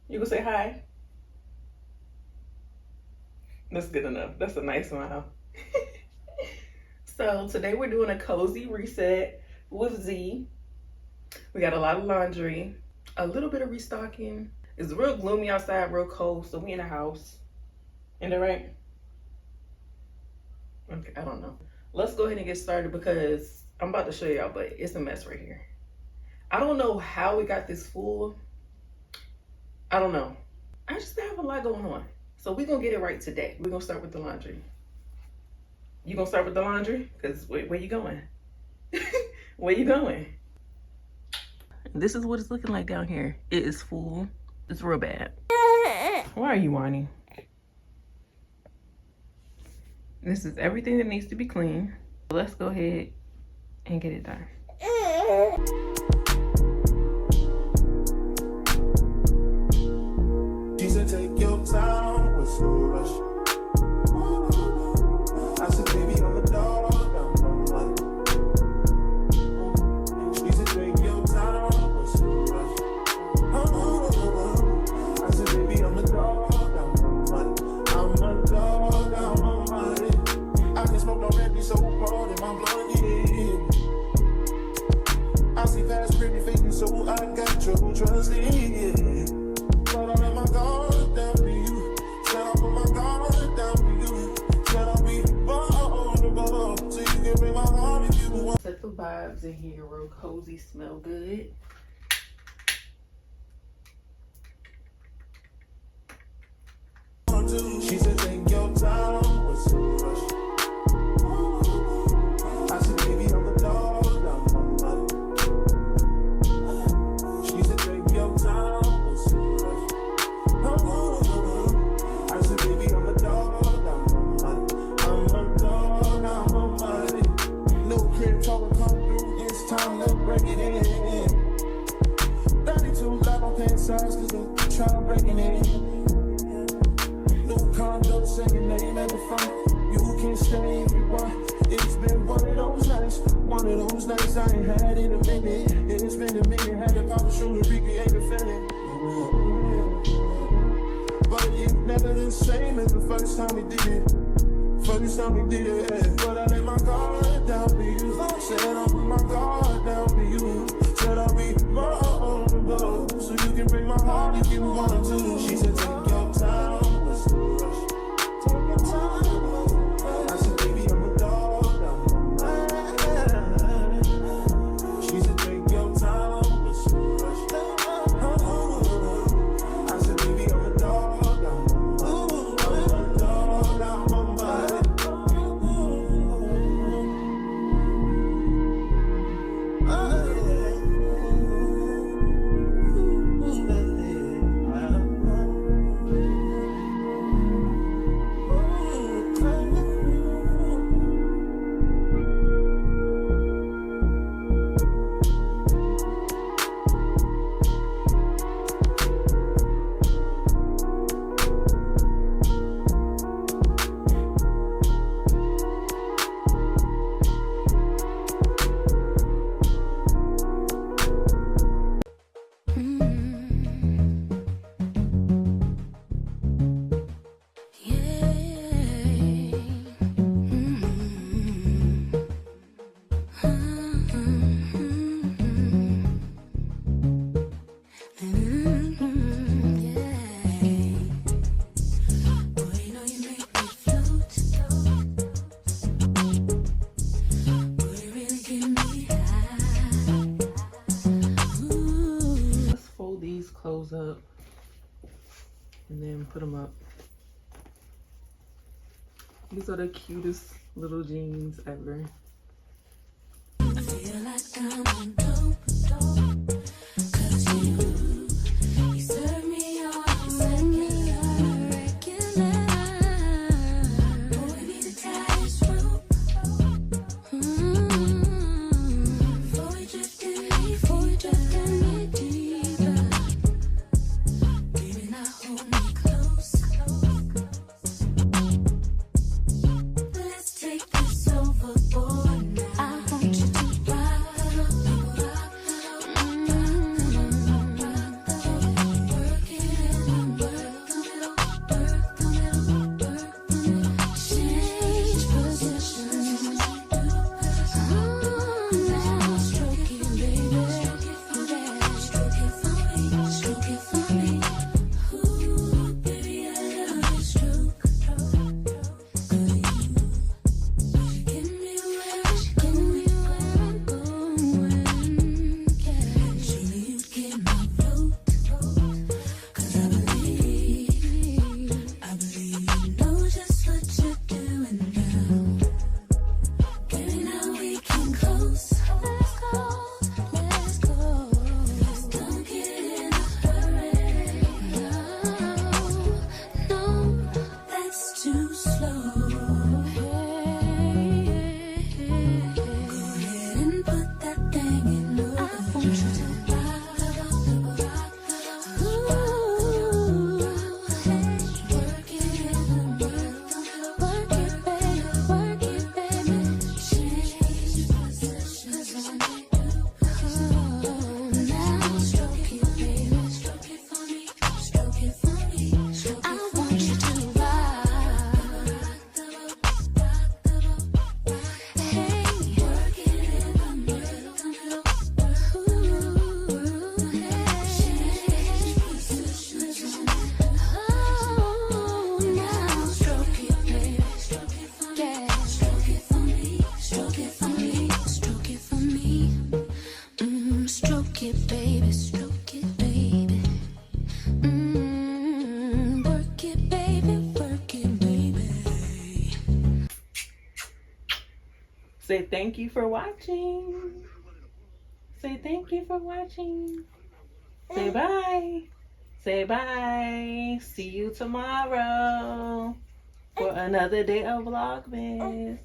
You gonna say hi? That's good enough. That's a nice smile. So today we're doing a cozy reset with Z. We got a lot of laundry, a little bit of restocking. It's real gloomy outside, real cold, so we in the house. Ain't that right? Okay, I don't know. Let's go ahead and get started because I'm about to show y'all, but it's a mess right here. I don't know how we got this full. I don't know. I just have a lot going on. So we're gonna get it right today. We're gonna start with the laundry. You gonna start with the laundry? Cause where you going? Where you going? This is what it's looking like down here. It is full. It's real bad. Why are you whining? This is everything that needs to be clean. Let's go ahead and get it done. She said, take your time with no rush. I said, baby, I'm a dog, I'm one. She said, take your time with no rush. I said, baby, I'm a dog, I'm one. I'm a dog, I'm a one. I can smoke already so hard in my blood, yeah. I see fast, pretty fading, so I got trouble trusting, yeah. But I let my guard down to you. Said I put my guard down to you. Said I'll be vulnerable, so you can bring my heart if you want. Set the vibes in here real cozy, smell good. She said, take your time with some rush. I said, baby, I'm a dog, I'm a man. She said, take your time with some rush. I said, baby, I'm a dog, I'm a man. I'm a dog, I'm a man. No crib talking come through, it's time to break it in. 32 live on pants size, cause I'm trying to break it in. Condo, say your name at the front. You can stay if you want. It's been one of those nights. One of those nights I ain't had in a minute. It's been a minute. Had to pop a shoe to recreate the feeling. But it's never the same as the first time we did it. First time we did it, yeah. But I let my guard down for you. Said I'll put my guard down for you. Said I'll be vulnerable, so you can break my heart if you want to. She said, take your time. I said, baby, I'm a dog, I'm a man. She said, take your time with some rush. I said, baby, I'm a dog, I'm a dog, I'm a man. Close up and then put them up. These are the cutest little jeans ever. I feel like I'm on dope, 'cause you serve me on regular. Boy, need to tie this rope. Before we drift in deeper. Baby, now hold me close. Let's take this overboard now. I want you to ride. Say thank you for watching. Say thank you for watching. Say bye. Say bye. See you tomorrow for another day of Vlogmas.